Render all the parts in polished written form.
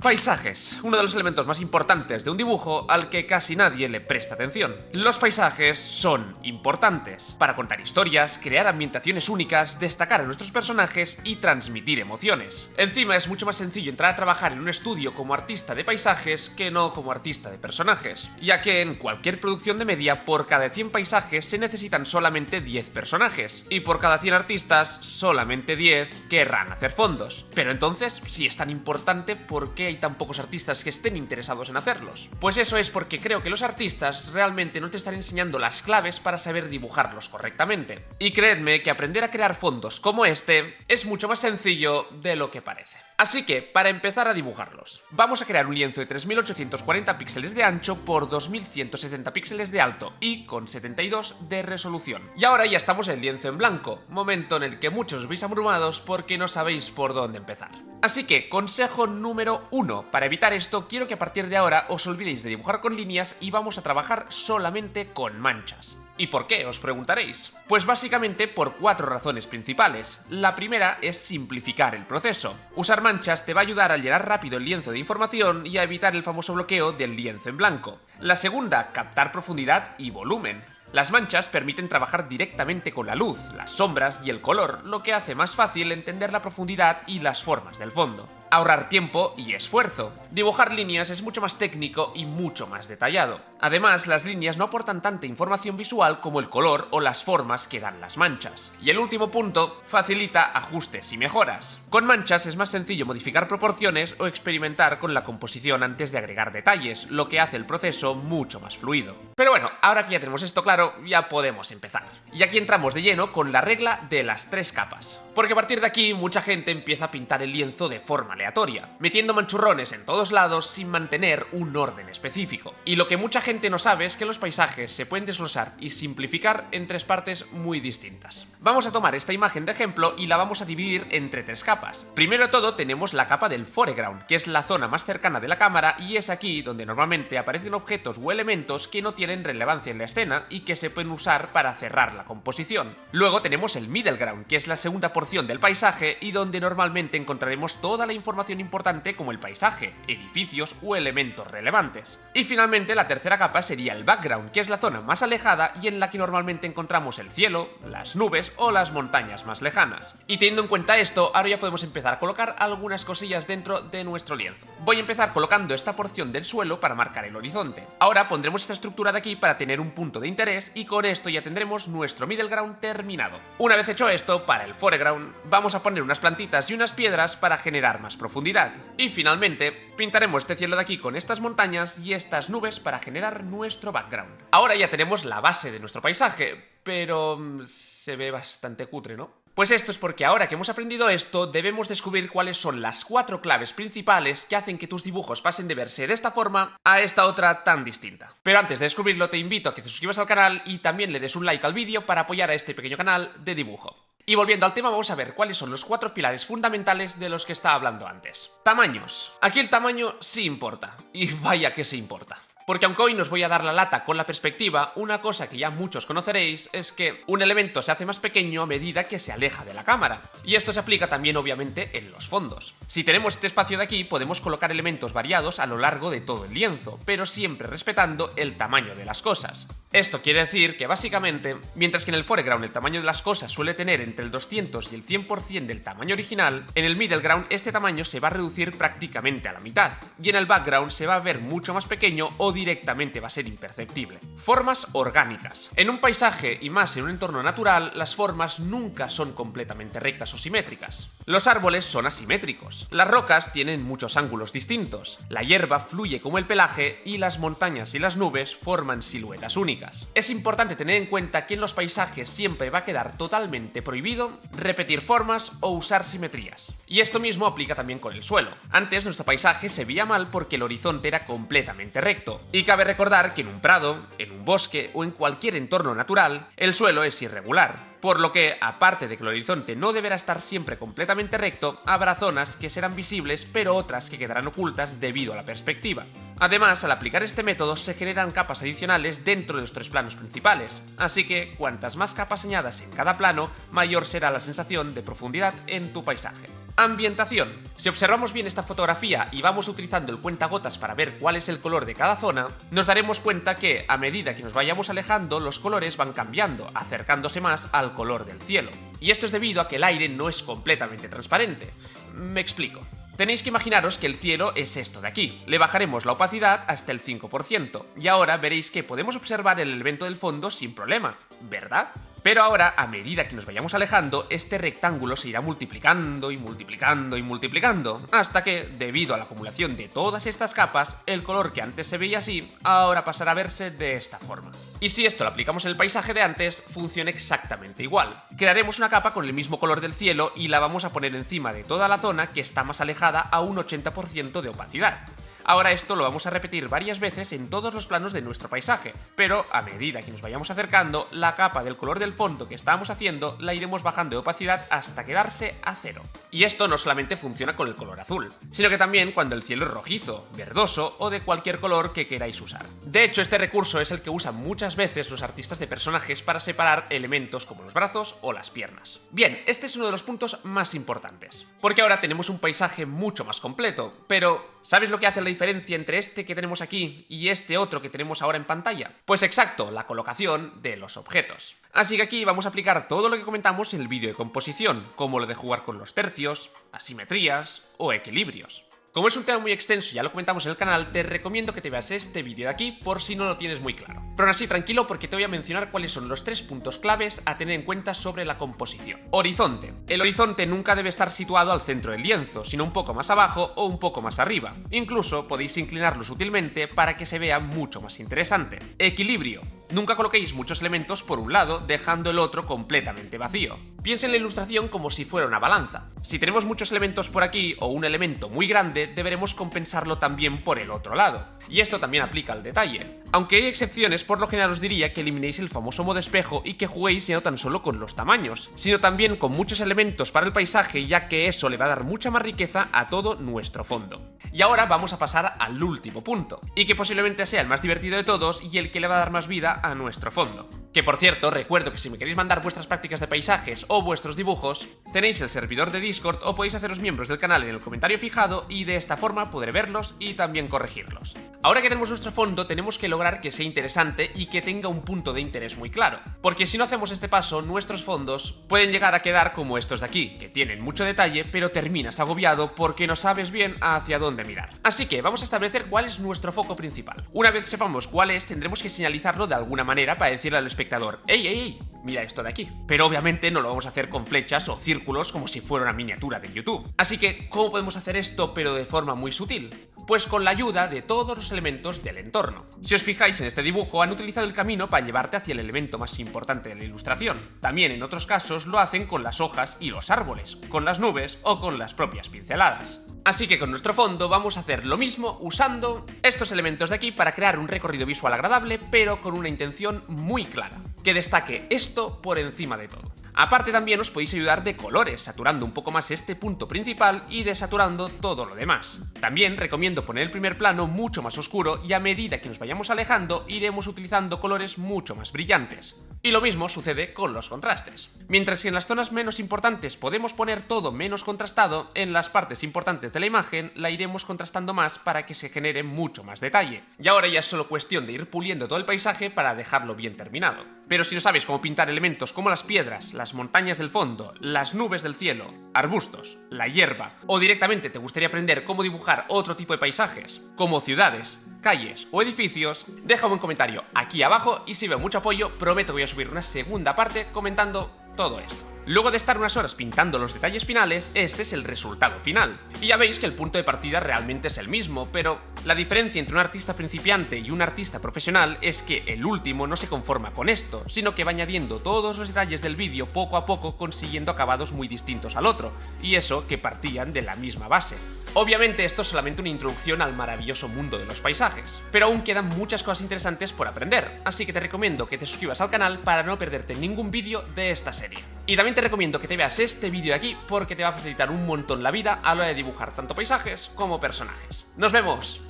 Paisajes, uno de los elementos más importantes de un dibujo al que casi nadie le presta atención. Los paisajes son importantes para contar historias, crear ambientaciones únicas, destacar a nuestros personajes y transmitir emociones. Encima es mucho más sencillo entrar a trabajar en un estudio como artista de paisajes que no como artista de personajes, ya que en cualquier producción de media por cada 100 paisajes se necesitan solamente 10 personajes, y por cada 100 artistas solamente 10 querrán hacer fondos. Pero entonces, si es tan importante, ¿por qué hay tan pocos artistas que estén interesados en hacerlos? Pues eso es porque creo que los artistas realmente no te están enseñando las claves para saber dibujarlos correctamente. Y creedme que aprender a crear fondos como este es mucho más sencillo de lo que parece. Así que, para empezar a dibujarlos, vamos a crear un lienzo de 3840 píxeles de ancho por 2170 píxeles de alto y con 72 de resolución. Y ahora ya estamos en el lienzo en blanco, momento en el que muchos os veis abrumados porque no sabéis por dónde empezar. Así que, consejo número 1, para evitar esto, quiero que a partir de ahora os olvidéis de dibujar con líneas y vamos a trabajar solamente con manchas. ¿Y por qué?, os preguntaréis. Pues básicamente por 4 razones principales. La primera es simplificar el proceso. Usar manchas te va a ayudar a llenar rápido el lienzo de información y a evitar el famoso bloqueo del lienzo en blanco. La segunda, captar profundidad y volumen. Las manchas permiten trabajar directamente con la luz, las sombras y el color, lo que hace más fácil entender la profundidad y las formas del fondo. Ahorrar tiempo y esfuerzo. Dibujar líneas es mucho más técnico y mucho más detallado. Además, las líneas no aportan tanta información visual como el color o las formas que dan las manchas. Y el último punto, facilita ajustes y mejoras. Con manchas es más sencillo modificar proporciones o experimentar con la composición antes de agregar detalles, lo que hace el proceso mucho más fluido. Pero bueno, ahora que ya tenemos esto claro, ya podemos empezar. Y aquí entramos de lleno con la regla de las 3 capas. Porque a partir de aquí mucha gente empieza a pintar el lienzo de forma aleatoria, metiendo manchurrones en todos lados sin mantener un orden específico. Y lo que mucha gente no sabe es que los paisajes se pueden desglosar y simplificar en 3 partes muy distintas. Vamos a tomar esta imagen de ejemplo y la vamos a dividir entre 3 capas. Primero de todo tenemos la capa del foreground, que es la zona más cercana de la cámara y es aquí donde normalmente aparecen objetos o elementos que no tienen relevancia en la escena y que se pueden usar para cerrar la composición. Luego tenemos el middle ground, que es la segunda porción del paisaje y donde normalmente encontraremos toda la información importante como el paisaje, edificios o elementos relevantes. Y finalmente la tercera capa sería el background, que es la zona más alejada y en la que normalmente encontramos el cielo, las nubes o las montañas más lejanas. Y teniendo en cuenta esto, ahora ya podemos empezar a colocar algunas cosillas dentro de nuestro lienzo. Voy a empezar colocando esta porción del suelo para marcar el horizonte. Ahora pondremos esta estructura de aquí para tener un punto de interés y con esto ya tendremos nuestro middle ground terminado. Una vez hecho esto, para el foreground vamos a poner unas plantitas y unas piedras para generar más profundidad. Y finalmente, pintaremos este cielo de aquí con estas montañas y estas nubes para generar nuestro background. Ahora ya tenemos la base de nuestro paisaje, pero se ve bastante cutre, ¿no? Pues esto es porque ahora que hemos aprendido esto, debemos descubrir cuáles son las 4 claves principales que hacen que tus dibujos pasen de verse de esta forma a esta otra tan distinta. Pero antes de descubrirlo, te invito a que te suscribas al canal y también le des un like al vídeo para apoyar a este pequeño canal de dibujo. Y volviendo al tema, vamos a ver cuáles son los 4 pilares fundamentales de los que estaba hablando antes. Tamaños. Aquí el tamaño sí importa. Y vaya que sí importa. Porque aunque hoy nos voy a dar la lata con la perspectiva, una cosa que ya muchos conoceréis es que un elemento se hace más pequeño a medida que se aleja de la cámara. Y esto se aplica también obviamente en los fondos. Si tenemos este espacio de aquí, podemos colocar elementos variados a lo largo de todo el lienzo, pero siempre respetando el tamaño de las cosas. Esto quiere decir que básicamente, mientras que en el foreground el tamaño de las cosas suele tener entre el 200 y el 100% del tamaño original, en el middle ground este tamaño se va a reducir prácticamente a la mitad, y en el background se va a ver mucho más pequeño o directamente va a ser imperceptible. Formas orgánicas. En un paisaje y más en un entorno natural, las formas nunca son completamente rectas o simétricas. Los árboles son asimétricos, las rocas tienen muchos ángulos distintos, la hierba fluye como el pelaje y las montañas y las nubes forman siluetas únicas. Es importante tener en cuenta que en los paisajes siempre va a quedar totalmente prohibido repetir formas o usar simetrías. Y esto mismo aplica también con el suelo. Antes nuestro paisaje se veía mal porque el horizonte era completamente recto. Y cabe recordar que en un prado, en un bosque o en cualquier entorno natural, el suelo es irregular. Por lo que, aparte de que el horizonte no deberá estar siempre completamente recto, habrá zonas que serán visibles pero otras que quedarán ocultas debido a la perspectiva. Además, al aplicar este método se generan capas adicionales dentro de los 3 planos principales, así que cuantas más capas añadas en cada plano, mayor será la sensación de profundidad en tu paisaje. Ambientación. Si observamos bien esta fotografía y vamos utilizando el cuentagotas para ver cuál es el color de cada zona, nos daremos cuenta que a medida que nos vayamos alejando, los colores van cambiando, acercándose más al color del cielo. Y esto es debido a que el aire no es completamente transparente. Me explico. Tenéis que imaginaros que el cielo es esto de aquí. Le bajaremos la opacidad hasta el 5% y ahora veréis que podemos observar el elemento del fondo sin problema, ¿verdad? Pero ahora, a medida que nos vayamos alejando, este rectángulo se irá multiplicando y multiplicando y multiplicando, hasta que, debido a la acumulación de todas estas capas, el color que antes se veía así, ahora pasará a verse de esta forma. Y si esto lo aplicamos en el paisaje de antes, funciona exactamente igual. Crearemos una capa con el mismo color del cielo y la vamos a poner encima de toda la zona que está más alejada a un 80% de opacidad. Ahora esto lo vamos a repetir varias veces en todos los planos de nuestro paisaje, pero a medida que nos vayamos acercando, la capa del color del fondo que estábamos haciendo la iremos bajando de opacidad hasta quedarse a 0. Y esto no solamente funciona con el color azul, sino que también cuando el cielo es rojizo, verdoso o de cualquier color que queráis usar. De hecho, este recurso es el que usan muchas veces los artistas de personajes para separar elementos como los brazos o las piernas. Bien, este es uno de los puntos más importantes, porque ahora tenemos un paisaje mucho más completo, pero ¿sabes lo que hace la diferencia entre este que tenemos aquí y este otro que tenemos ahora en pantalla? Pues exacto, la colocación de los objetos. Así que aquí vamos a aplicar todo lo que comentamos en el vídeo de composición, como lo de jugar con los tercios, asimetrías o equilibrios. Como es un tema muy extenso y ya lo comentamos en el canal, te recomiendo que te veas este vídeo de aquí por si no lo tienes muy claro. Pero aún así, tranquilo, porque te voy a mencionar cuáles son los 3 puntos claves a tener en cuenta sobre la composición. Horizonte. El horizonte nunca debe estar situado al centro del lienzo, sino un poco más abajo o un poco más arriba. Incluso podéis inclinarlo sutilmente para que se vea mucho más interesante. Equilibrio. Nunca coloquéis muchos elementos por un lado, dejando el otro completamente vacío. Piensa en la ilustración como si fuera una balanza. Si tenemos muchos elementos por aquí o un elemento muy grande, deberemos compensarlo también por el otro lado. Y esto también aplica al detalle. Aunque hay excepciones, por lo general os diría que eliminéis el famoso modo espejo y que juguéis ya no tan solo con los tamaños, sino también con muchos elementos para el paisaje, ya que eso le va a dar mucha más riqueza a todo nuestro fondo. Y ahora vamos a pasar al último punto, y que posiblemente sea el más divertido de todos y el que le va a dar más vida a nuestro fondo. Que por cierto, recuerdo que si me queréis mandar vuestras prácticas de paisajes o vuestros dibujos, tenéis el servidor de Discord o podéis haceros miembros del canal en el comentario fijado y de esta forma podré verlos y también corregirlos. Ahora que tenemos nuestro fondo, tenemos que lograr que sea interesante y que tenga un punto de interés muy claro, porque si no hacemos este paso, nuestros fondos pueden llegar a quedar como estos de aquí, que tienen mucho detalle, pero terminas agobiado porque no sabes bien hacia dónde mirar. Así que vamos a establecer cuál es nuestro foco principal. Una vez sepamos cuál es, tendremos que señalizarlo de alguna manera para decirle al espectador: ¡Ey, ey, ey! Mira esto de aquí. Pero obviamente no lo vamos a hacer con flechas o círculos como si fuera una miniatura de YouTube. Así que, ¿cómo podemos hacer esto pero de forma muy sutil? Pues con la ayuda de todos los elementos del entorno. Si os fijáis en este dibujo, han utilizado el camino para llevarte hacia el elemento más importante de la ilustración. También en otros casos lo hacen con las hojas y los árboles, con las nubes o con las propias pinceladas. Así que con nuestro fondo vamos a hacer lo mismo usando estos elementos de aquí para crear un recorrido visual agradable, pero con una intención muy clara, que destaque esto por encima de todo. Aparte también os podéis ayudar de colores, saturando un poco más este punto principal y desaturando todo lo demás. También recomiendo poner el primer plano mucho más oscuro y a medida que nos vayamos alejando iremos utilizando colores mucho más brillantes. Y lo mismo sucede con los contrastes. Mientras que en las zonas menos importantes podemos poner todo menos contrastado, en las partes importantes de la imagen la iremos contrastando más para que se genere mucho más detalle. Y ahora ya es solo cuestión de ir puliendo todo el paisaje para dejarlo bien terminado. Pero si no sabes cómo pintar elementos como las piedras, las montañas del fondo, las nubes del cielo, arbustos, la hierba, o directamente te gustaría aprender cómo dibujar otro tipo de paisajes, como ciudades, calles o edificios, déjame un comentario aquí abajo y si veo mucho apoyo, prometo que voy a subir una segunda parte comentando todo esto. Luego de estar unas horas pintando los detalles finales, este es el resultado final. Y ya veis que el punto de partida realmente es el mismo, pero la diferencia entre un artista principiante y un artista profesional es que el último no se conforma con esto, sino que va añadiendo todos los detalles del vídeo poco a poco, consiguiendo acabados muy distintos al otro, y eso que partían de la misma base. Obviamente esto es solamente una introducción al maravilloso mundo de los paisajes, pero aún quedan muchas cosas interesantes por aprender, así que te recomiendo que te suscribas al canal para no perderte ningún vídeo de esta serie. Y también te recomiendo que te veas este vídeo de aquí porque te va a facilitar un montón la vida a la hora de dibujar tanto paisajes como personajes. Nos vemos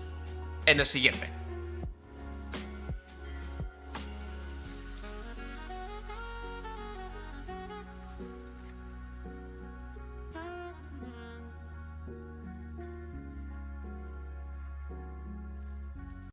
en el siguiente.